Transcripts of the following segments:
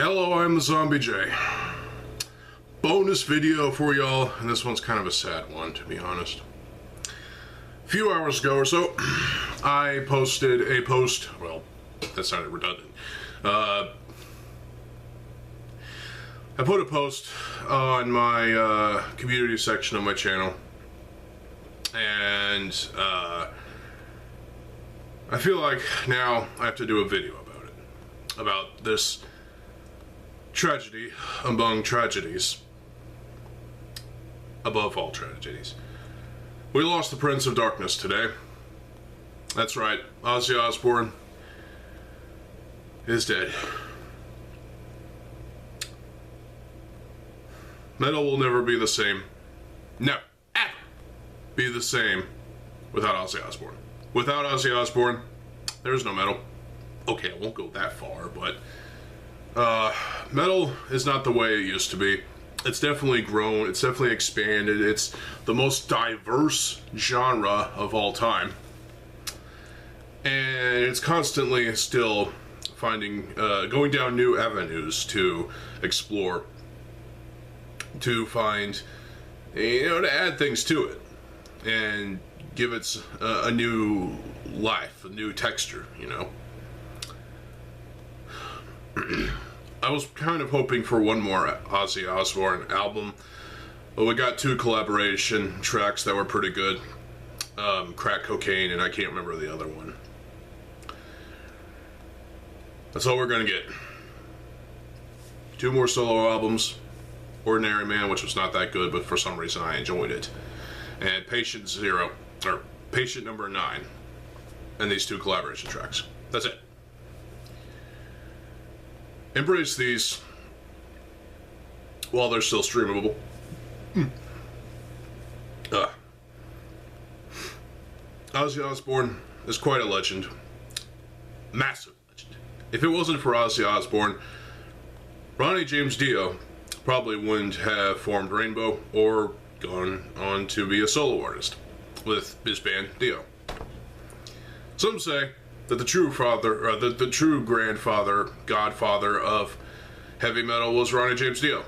Hello, I'm TheZOMBIEJ. Bonus video for y'all, and this one's kind of a sad one, to be honest. A few hours ago or so, I posted a post. Well, that sounded redundant. I put a post on my community section of my channel, and I feel like now I have to do a video about it, about this tragedy among tragedies, above all tragedies. We lost the Prince of Darkness today. That's right, Ozzy Osbourne is dead. Metal will never be the same. Never, ever be the same without Ozzy Osbourne. Without Ozzy Osbourne, there's no metal. Okay, I won't go that far, but metal is not the way it used to be. It's definitely grown, it's definitely expanded, it's the most diverse genre of all time. And it's constantly still finding, going down new avenues to explore, to find, to add things to it, and give it a new life, a new texture, I was kind of hoping for one more Ozzy Osbourne album, but we got two collaboration tracks that were pretty good. Crack Cocaine, and I can't remember the other one. That's all we're gonna get. Two more solo albums. Ordinary Man, which was not that good, but for some reason I enjoyed it. And Patient Number 9. And these two collaboration tracks. That's it. Embrace these while they're still streamable. Ozzy Osbourne is quite a legend. Massive legend. If it wasn't for Ozzy Osbourne, Ronnie James Dio probably wouldn't have formed Rainbow or gone on to be a solo artist with his band Dio. Some say that the true father, or the true grandfather, godfather of heavy metal was Ronnie James Dio.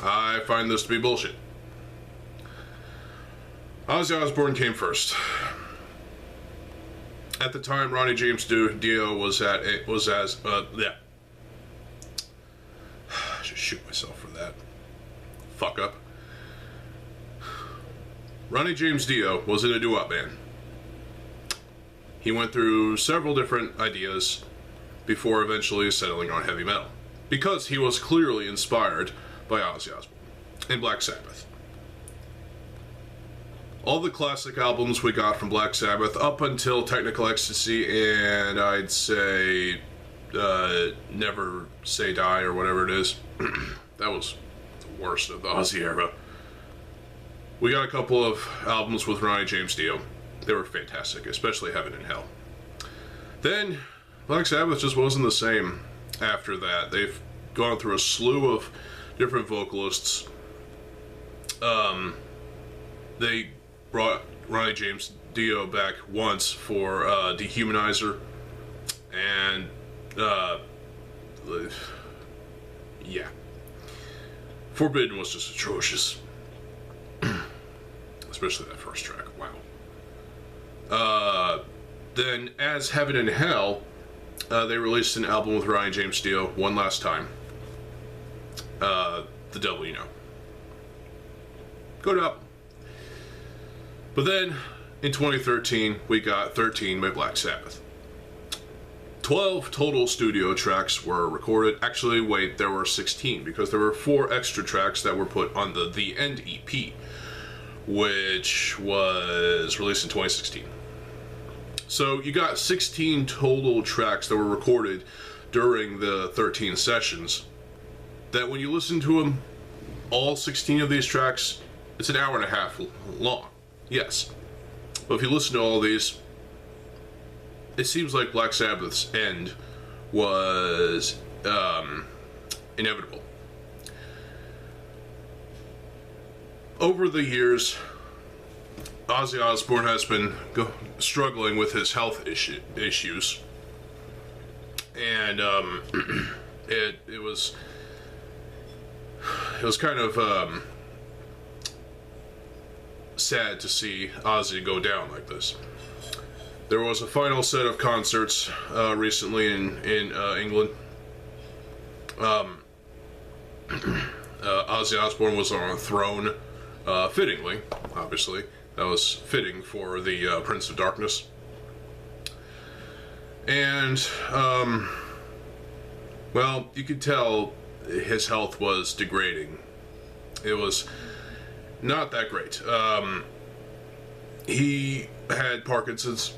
I find this to be bullshit. Ozzy Osbourne came first. At the time, Ronnie James Dio was I should shoot myself for that. Fuck up. Ronnie James Dio was in a doo-wop band. He went through several different ideas before eventually settling on heavy metal, because he was clearly inspired by Ozzy Osbourne and Black Sabbath. All the classic albums we got from Black Sabbath up until Technical Ecstasy and I'd say Never Say Die or whatever it is. That was the worst of the Ozzy era. We got a couple of albums with Ronnie James Dio. They were fantastic, especially Heaven and Hell. Then, Black Sabbath just wasn't the same after that. They've gone through a slew of different vocalists. They brought Ronnie James Dio back once for Dehumanizer, and yeah. Forbidden was just atrocious. Especially that first track, wow. Then, as Heaven and Hell, they released an album with Ronnie James Dio one last time. The Devil You Know. Good album. But then, in 2013, we got 13 by Black Sabbath. 12 total studio tracks were recorded. Actually, wait, there were 16, because there were 4 extra tracks that were put on the End EP, which was released in 2016. So you got 16 total tracks that were recorded during the 13 sessions, that when you listen to them, all 16 of these tracks, it's an hour and a half long, yes. But if you listen to all these, it seems like Black Sabbath's end was inevitable. Over the years, Ozzy Osbourne has been struggling with his health issues, and It was kind of sad to see Ozzy go down like this. There was a final set of concerts recently in England. Ozzy Osbourne was on a throne, fittingly, obviously. That was fitting for the Prince of Darkness. And, well, you could tell his health was degrading. It was not that great. He had Parkinson's,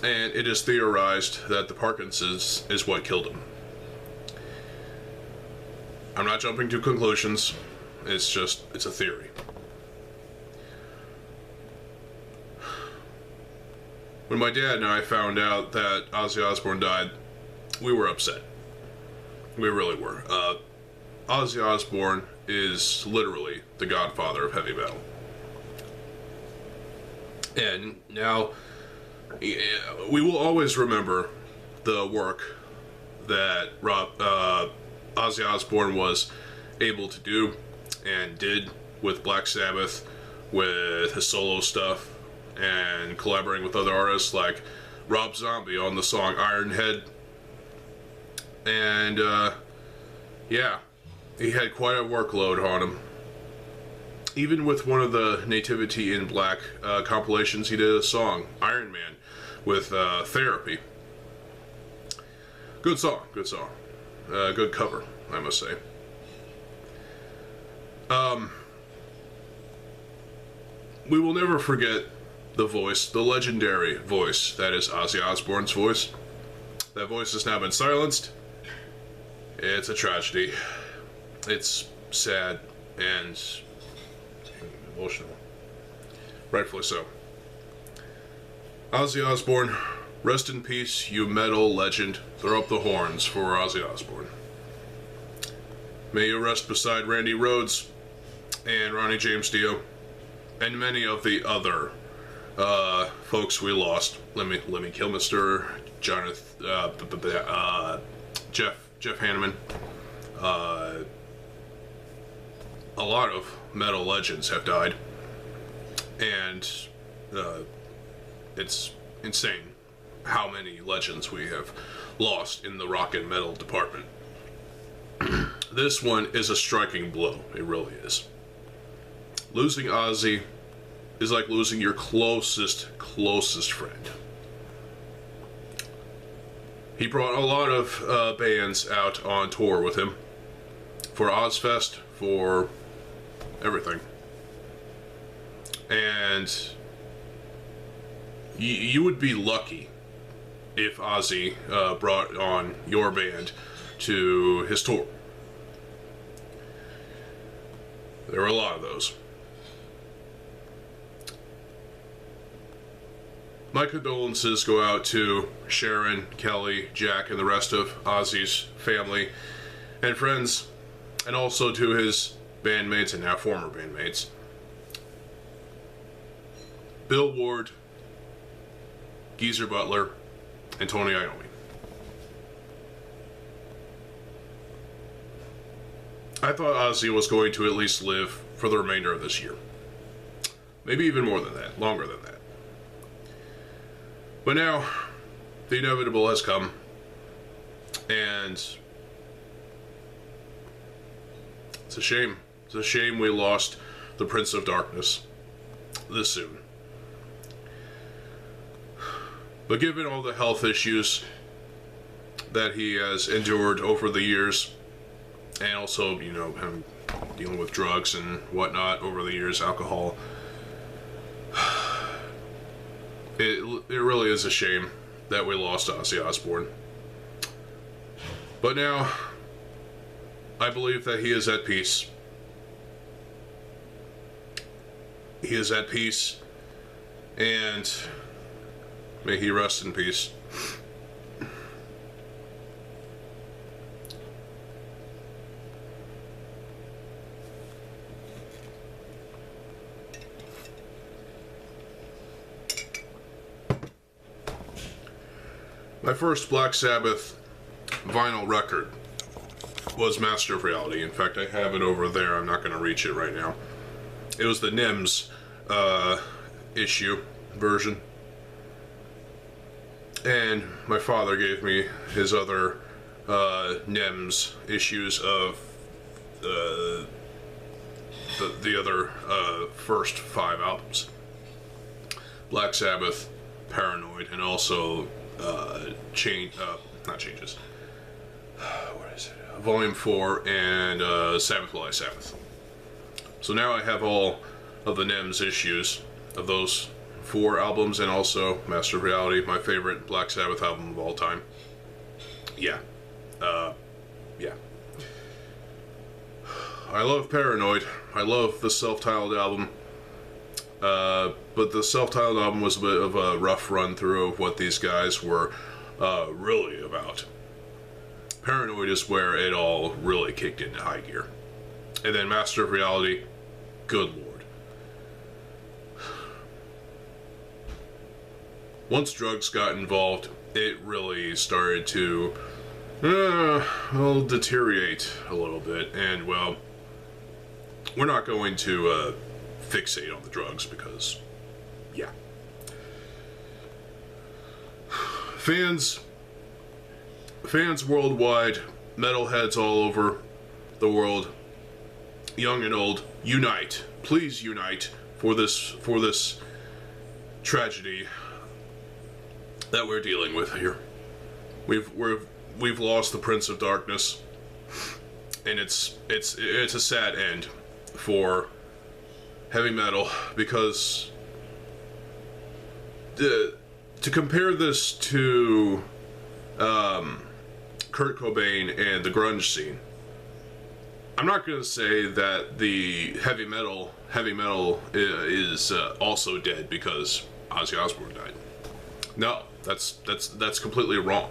and it is theorized that the Parkinson's is what killed him. I'm not jumping to conclusions. It's a theory. When my dad and I found out that Ozzy Osbourne died, we were upset. We really were. Ozzy Osbourne is literally the godfather of heavy metal. And now, we will always remember the work that Ozzy Osbourne was able to do and did with Black Sabbath, with his solo stuff, and collaborating with other artists like Rob Zombie on the song Ironhead. And, yeah, he had quite a workload on him. Even with one of the Nativity in Black compilations, he did a song, Iron Man, with Therapy. Good song, good song. Good cover, I must say. We will never forget the voice, the legendary voice that is Ozzy Osbourne's voice. That voice has now been silenced. It's a tragedy. It's sad and emotional. Rightfully so. Ozzy Osbourne, rest in peace, you metal legend. Throw up the horns for Ozzy Osbourne. May you rest beside Randy Rhoads and Ronnie James Dio and many of the other folks we lost. Lemmy Kilmister, Jeff Hanneman. A lot of metal legends have died, and it's insane how many legends we have lost in the rock and metal department. This one is a striking blow. It really is. Losing Ozzy is like losing your closest friend. He brought a lot of bands out on tour with him for Ozfest, for everything. And you would be lucky if Ozzy brought on your band to his tour. There were a lot of those. My condolences go out to Sharon, Kelly, Jack, and the rest of Ozzy's family and friends, and also to his bandmates and now former bandmates. Bill Ward, Geezer Butler, and Tony Iommi. I thought Ozzy was going to at least live for the remainder of this year. Maybe even more than that, longer than that. But now, the inevitable has come, and it's a shame. It's a shame we lost the Prince of Darkness this soon. But given all the health issues that he has endured over the years, and also, you know, him dealing with drugs and whatnot over the years, alcohol, it really is a shame that we lost Ozzy Osbourne. But now, I believe that he is at peace. He is at peace, and may he rest in peace. My first Black Sabbath vinyl record was Master of Reality. In fact, I have it over there. I'm not going to reach it right now. It was the NIMS issue version. And my father gave me his other NIMS issues of the other first 5 albums. Black Sabbath, Paranoid, and also not Changes. What is it? Volume 4 and Sabbath Will I Sabbath. So now I have all of the NIMS issues of those 4 albums, and also Master of Reality, my favorite Black Sabbath album of all time. Yeah. Yeah. I love Paranoid. I love the self-titled album. But the self-titled album was a bit of a rough run-through of what these guys were really about. Paranoid is where it all really kicked into high gear. And then Master of Reality, good lord. Once drugs got involved, it really started to deteriorate a little bit. And, well, we're not going to fixate on the drugs because, yeah. Fans worldwide, metalheads all over the world, young and old, unite. Please unite for this tragedy that we're dealing with here. We've lost the Prince of Darkness, and it's a sad end for heavy metal, because to compare this to Kurt Cobain and the grunge scene, I'm not going to say that the heavy metal is also dead because Ozzy Osbourne died. No, that's completely wrong.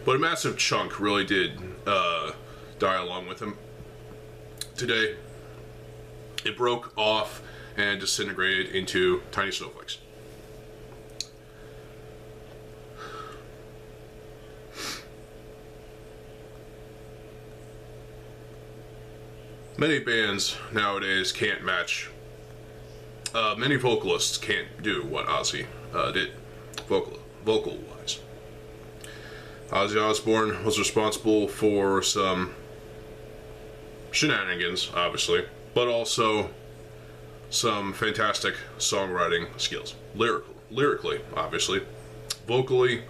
But a massive chunk really did die along with him. Today, it broke off and disintegrated into tiny snowflakes. Many bands nowadays can't match. Many vocalists can't do what Ozzy did, vocal-wise. Ozzy Osbourne was responsible for some shenanigans, obviously, but also some fantastic songwriting skills. Lyrically, obviously. Vocally,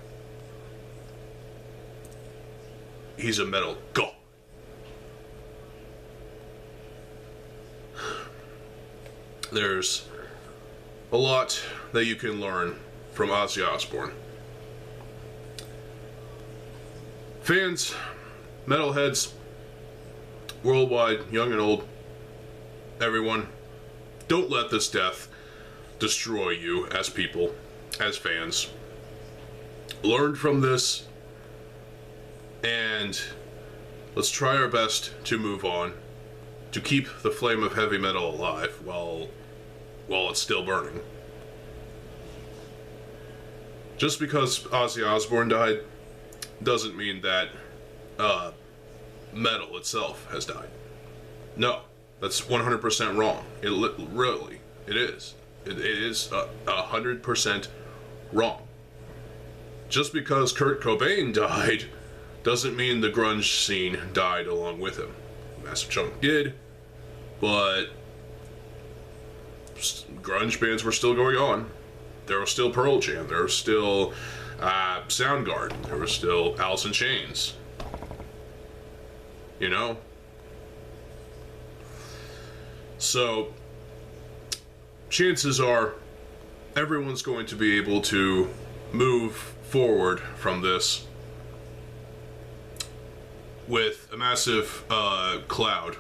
he's a metal god. There's a lot that you can learn from Ozzy Osbourne. Fans, metalheads, worldwide, young and old, everyone, don't let this death destroy you as people, as fans. Learn from this, and let's try our best to move on, to keep the flame of heavy metal alive while it's still burning. Just because Ozzy Osbourne died doesn't mean that metal itself has died. No, that's 100% wrong. It is. It is 100% wrong. Just because Kurt Cobain died doesn't mean the grunge scene died along with him. A massive chunk did, but grunge bands were still going on. There was still Pearl Jam. There was still Soundgarden. There was still Alice in Chains. You know? So, chances are everyone's going to be able to move forward from this with a massive dark cloud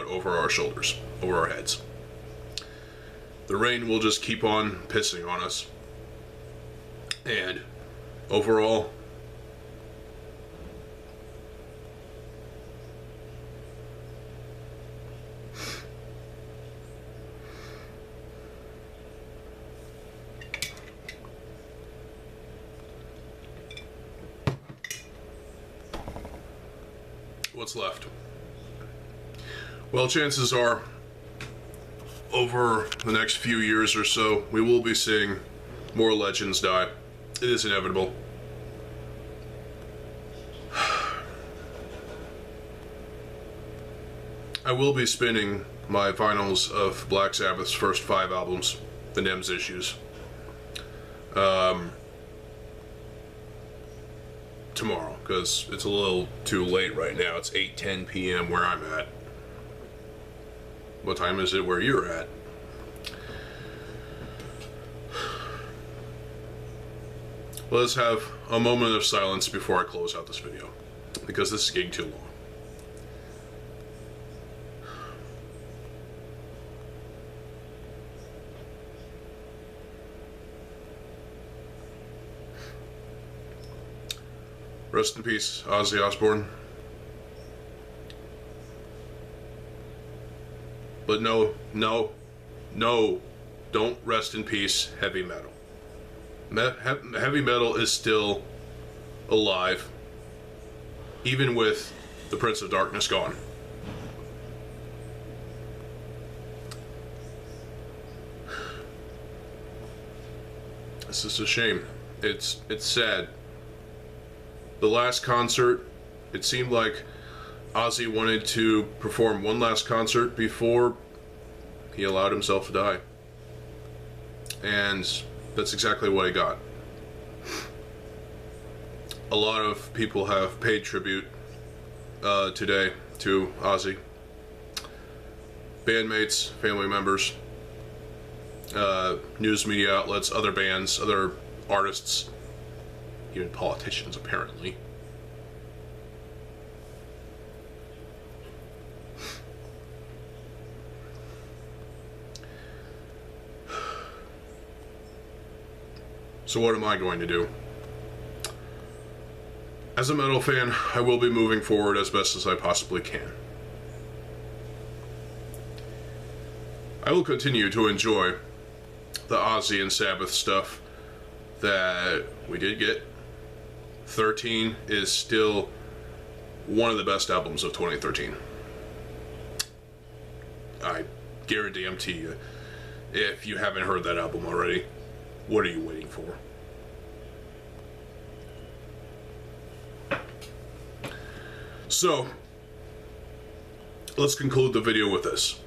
over our shoulders, over our heads. The rain will just keep on pissing on us. And overall, what's left? Well, chances are, over the next few years or so, we will be seeing more legends die. It is inevitable. I will be spinning my vinyls of Black Sabbath's first 5 albums, the NEMS issues, tomorrow, because it's a little too late right now. It's 8:10 p.m. where I'm at. What time is it where you're at? Let's have a moment of silence before I close out this video, because this is getting too long. Rest in peace, Ozzy Osbourne. But no, don't rest in peace, heavy metal. Heavy metal is still alive, even with the Prince of Darkness gone. This is a shame. It's sad. The last concert, it seemed like Ozzy wanted to perform one last concert before he allowed himself to die. And that's exactly what he got. A lot of people have paid tribute today to Ozzy. Bandmates, family members, news media outlets, other bands, other artists, even politicians, apparently. So what am I going to do? As a metal fan, I will be moving forward as best as I possibly can. I will continue to enjoy the Ozzy and Sabbath stuff that we did get. 13 is still one of the best albums of 2013. I guarantee to you, if you haven't heard that album already, what are you waiting for? So, let's conclude the video with this.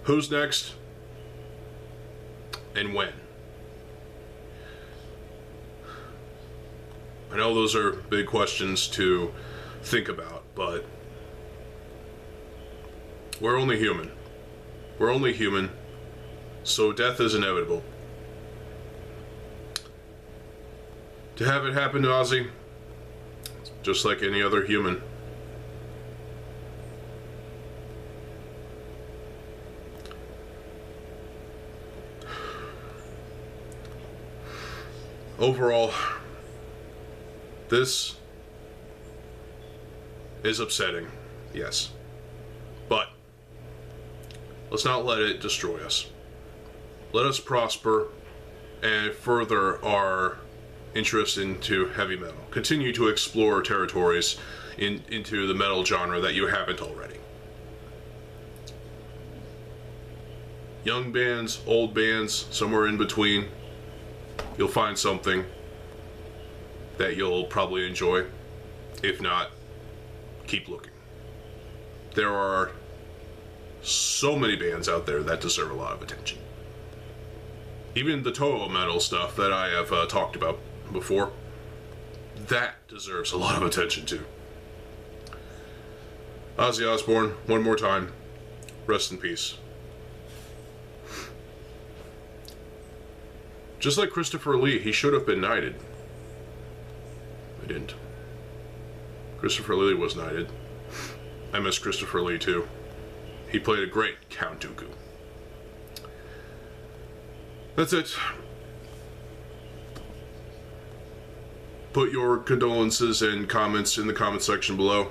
Who's next? And when? I know those are big questions to think about, but we're only human. We're only human, so death is inevitable. To have it happen to Ozzy, just like any other human. Overall, this is upsetting, yes. But let's not let it destroy us. Let us prosper and further our interest into heavy metal. Continue to explore territories into the metal genre that you haven't already. Young bands, old bands, somewhere in between. You'll find something that you'll probably enjoy. If not, keep looking. There are so many bands out there that deserve a lot of attention. Even the total metal stuff that I have talked about before, that deserves a lot of attention too. Ozzy Osbourne, one more time, rest in peace. Just like Christopher Lee, he should have been knighted. He didn't. Christopher Lee was knighted. I miss Christopher Lee too. He played a great Count Dooku. That's it. Put your condolences and comments in the comment section below.